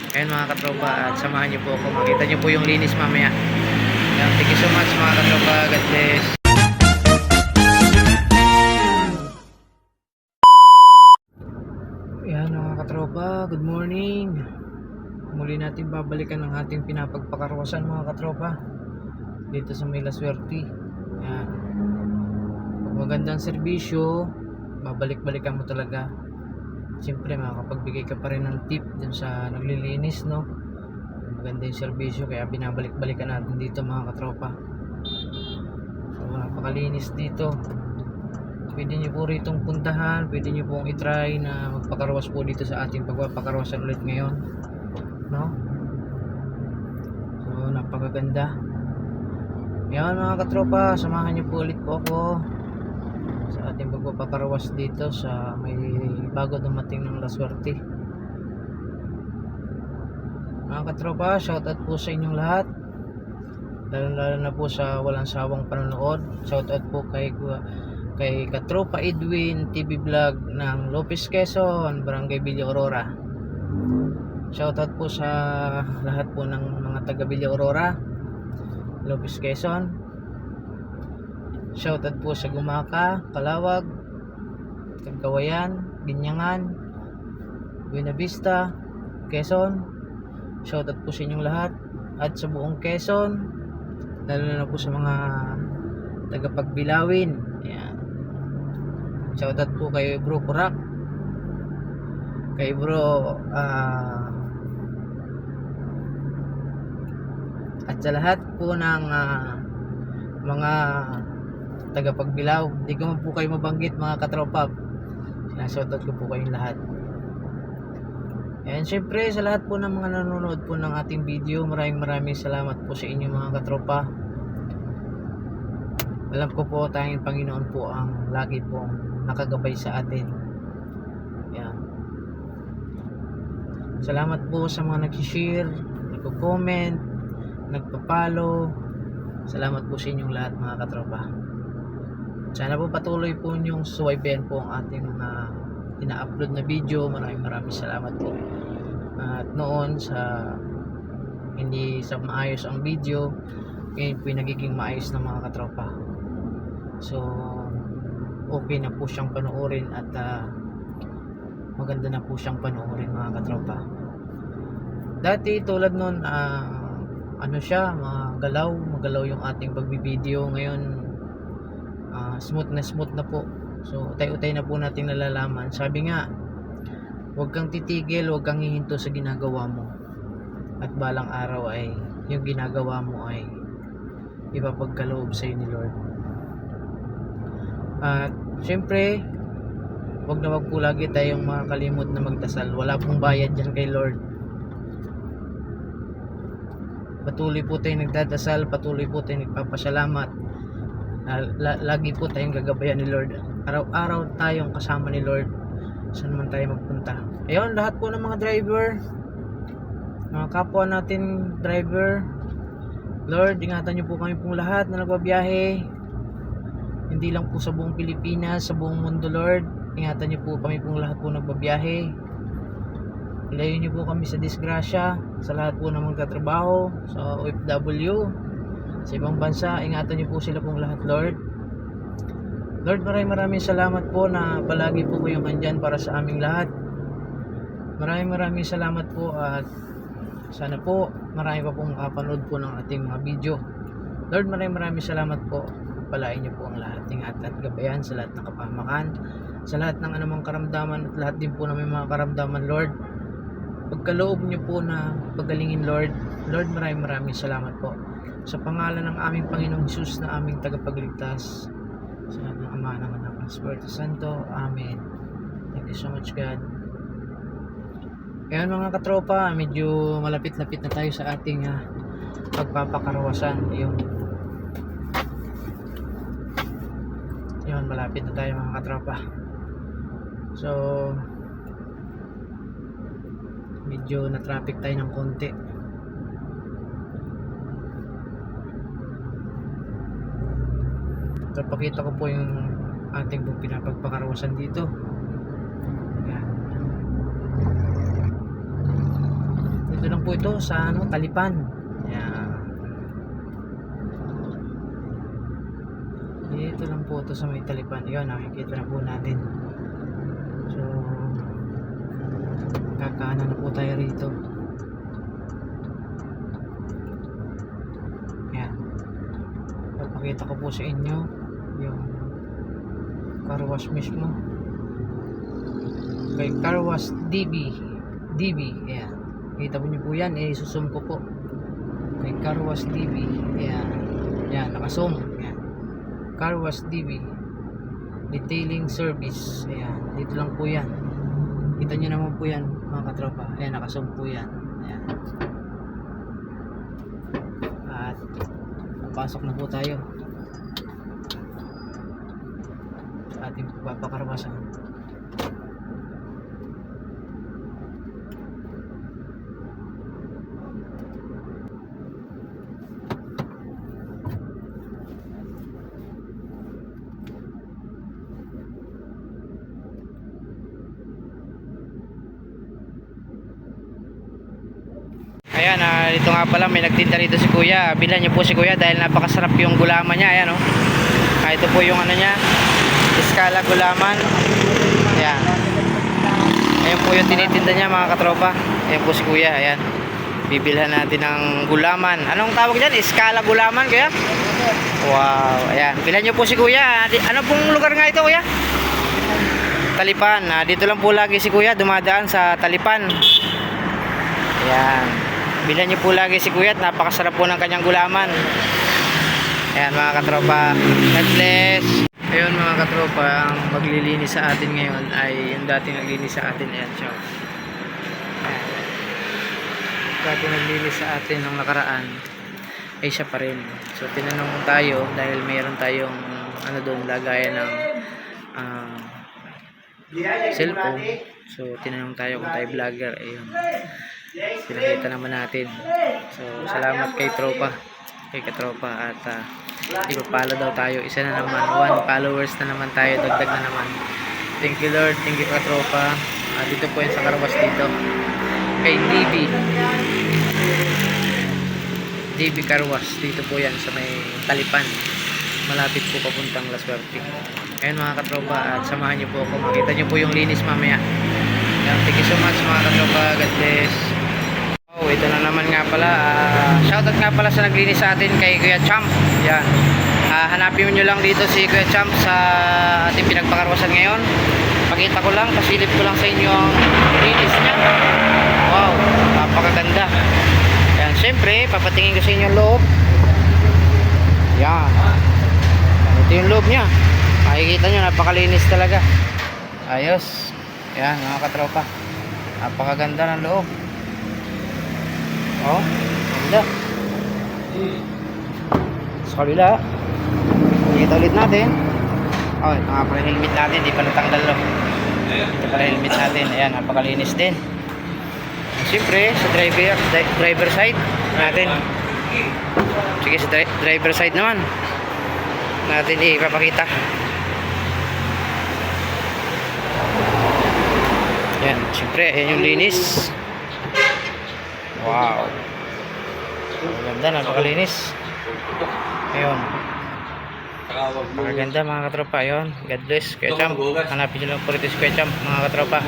Ayan mga katropa, at samahan niyo po ako. Makita niyo po yung linis mamaya. Ayan, thank you so much mga katropa. God bless. Ayan mga katropa, good morning. Muli natin babalikan ang ating pinapagpakarwasan mga katropa dito sa May La Suerte. Ayan. Pag magandang serbisyo, babalik-balikan mo talaga. Siyempre makakapagbigay ka pa rin ng tip dun sa naglilinis, no? Maganda yung serbisyo, kaya binabalik-balikan natin dito mga katropa. So napakalinis dito. Pwede nyo po ritong puntahan, pwede nyo pong itry na magpakarwas po dito sa ating pagpapakarwasan ulit ngayon, no? So napakaganda. Yan mga katropa, samahan nyo po ulit po ako sa ating pagpapakarwas dito sa may bago dumating ng La Suerte. Mga katropa, shoutout po sa inyong lahat, lalo na po sa walang sawang panonood. Shoutout po kay Katropa Edwin TV Vlog ng Lopez, Quezon, Barangay Villa Aurora. Shoutout po sa lahat po ng mga taga Villa Aurora, Lopez, Quezon. Shoutout po sa Gumaka, Calawag, Cagayan, Binyangan, Buena Vista, Quezon. Shoutout po sa inyong lahat at sa buong Quezon, lalo na po sa mga tagapagbilawin. Ayan. Shoutout po kay Bro Kurak, kay Bro at sa lahat po ng mga tagapagbilaw. Hindi ko man po kayo mabanggit mga katropa, sinashoutout ko po kayong lahat. And syempre sa lahat po ng mga nanonood po ng ating video, maraming salamat po sa inyo mga katropa. Alam ko po tayong Panginoon po ang lagi pong nakagabay sa atin. Yan. Salamat po sa mga nag-share, nagko-comment, nagpa-follow. Salamat po sa inyong lahat mga katropa. Sana po patuloy po niyong subaybayan po ang ating mga ina-upload na video. Maraming salamat po. At noon sa hindi sa maayos ang video, ngayon po nagiging maayos na mga katropa. So okay na po siyang panoorin at maganda na po siyang panoorin mga katropa. Dati tulad noon ano siya, magalaw yung ating pagbibideo. Ngayon smooth na po. So utay-utay na po natin nalalaman. Sabi nga, huwag kang titigil, huwag kang hihinto sa ginagawa mo, at balang araw ay yung ginagawa mo ay ipapagkaloob sa iyo ni Lord. At syempre, huwag na wag po lagi tayong makakalimot na magdasal. Wala pong bayad dyan kay Lord. Patuloy po tayong nagdadasal, patuloy po tayong nagpapasalamat. Lagi po tayong gagabayan ni Lord. Araw-araw tayong kasama ni Lord saan man tayo magpunta. Ayun, lahat po ng mga driver, mga kapwa natin driver, Lord, ingatan niyo po kami pong lahat na nagbabiyahe. Hindi lang po sa buong Pilipinas, sa buong mundo, Lord. Ingatan niyo po kami pong lahat po nagbabiyahe. Ilayin niyo po kami sa disgrasya, sa lahat po ng magtatrabaho, sa OFW, sa ibang bansa. Ingatan niyo po sila pong lahat, Lord. Lord, maraming salamat po na palagi po kayong andyan para sa aming lahat. Maraming salamat po, at sana po marami pa pong makapanood po ng ating mga video. Lord, maraming salamat po. Palain niyo po ang lahat. Ingatan at gabayan sa lahat ng kapahamakan, sa lahat ng anumang karamdaman, at lahat din po na may mga karamdaman, Lord. Pagkaloob niyo po na pagalingin, Lord. Lord, maraming salamat po. Sa pangalan ng aming Panginoong Hesus na aming tagapagligtas, sa lahat ng Ama, ng Anak, ng Espiritu Santo. Amen. Thank you so much, God. Ayan mga katropa, medyo malapit-lapit na tayo sa ating pagpapakarwasan. Yun, malapit na tayo mga katropa. So medyo na-traffic tayo ng konti. So pakita ko po yung ating pinapagpakarwasan dito. Ayan. Dito po ito sa ano, Talipan. Ayan. Dito lang po ito sa may Talipan. Yun, nakikita na po natin. So, kakaanan na po tayo rito. Ayan. Papakita ko po sa inyo yung car wash mismo. Kay car wash DB. Ayan. Kita po nyo po yan. Susum ko po. Kay car wash DB. Ayan. Ayan, nakasum. Ayan. Car wash DB detailing service. Ayan, dito lang po yan. Kita nyo naman po yan mga katropa. Ayan, nakasum po yan. Ayan. At papasok na po tayo sa ating papakarwasan. Ayan, dito nga pala may nagtinda rito si Kuya. Bilhan niyo po si Kuya dahil napakasarap yung gulaman niya. Ayan, oh. Ito po yung ano niya, Iskala gulaman. Ayan. Ayan po yung tinitinda niya mga katropa. Ayan po si Kuya. Ayan. Bibilhan natin ng gulaman. Anong tawag dyan? Iskala gulaman, Kuya? Wow. Ayan. Bilhan niyo po si Kuya. Ano pong lugar nga ito, Kuya? Talipan. Dito lang po lagi si Kuya. Dumadaan sa Talipan. Ayan. Bilhan niyo po lagi si Kuya at napakasarap po ng kanyang gulaman. Ayan mga katropa. God bless. Ayun mga katropa, ang maglilinis sa atin ngayon ay yung dating naglinis sa atin. Ayan siya. Ayan. Dating naglinis sa atin nung nakaraan ay siya pa rin. So tinanong tayo dahil mayroon tayong ano doon lagayan ng cellphone. So tinanong tayo kung tayo vlogger. Ayun. Pinakita naman natin. So salamat kay tropa, kay katropa, at ipapalo daw tayo. Isa na naman, 1 followers na naman tayo, dagdag na naman. Thank you Lord, thank you katropa. Dito po yan sa Carwash dito kay DB Carwash. Dito po yan sa may Talipan, malapit po papuntang La Suerte. Ayun mga katropa, at samahan niyo po ako, makita niyo po yung linis mamaya. Thank you so much mga katropa, God bless. Oh, ito na naman nga pala, shoutout nga pala sa naglinis sa atin kay Kuya Champ. Yan. Hanapin nyo lang dito si Kuya Champ sa ating pinagpakarwasan ngayon. Pakita ko lang, pasilip ko lang sa inyo ang linis niya. Wow, napakaganda. Yan, syempre papatingin ko sa inyo ang loob. Yan. Ito yung loob niya. Makikita nyo, napakalinis talaga. Ayos. Yan mga katropa, napakaganda ng loob. Oh, ganda. Sa kabila, kita ulit natin. Oh, ito nga pala helmet natin, di pa natanggal, no? Ito pala helmet natin. Ayan, napakalinis din. Siyempre sa driver side natin. Sige, sa driver side naman natin ipapakita. Yan, siyempre, ayan yung linis. Wow. Maganda, napakalinis. Ayun. Maganda mga katropa, ayun. God bless, Kuya Champ. Hanapin nyo lang po rito si Kuya Champ, mga katropa.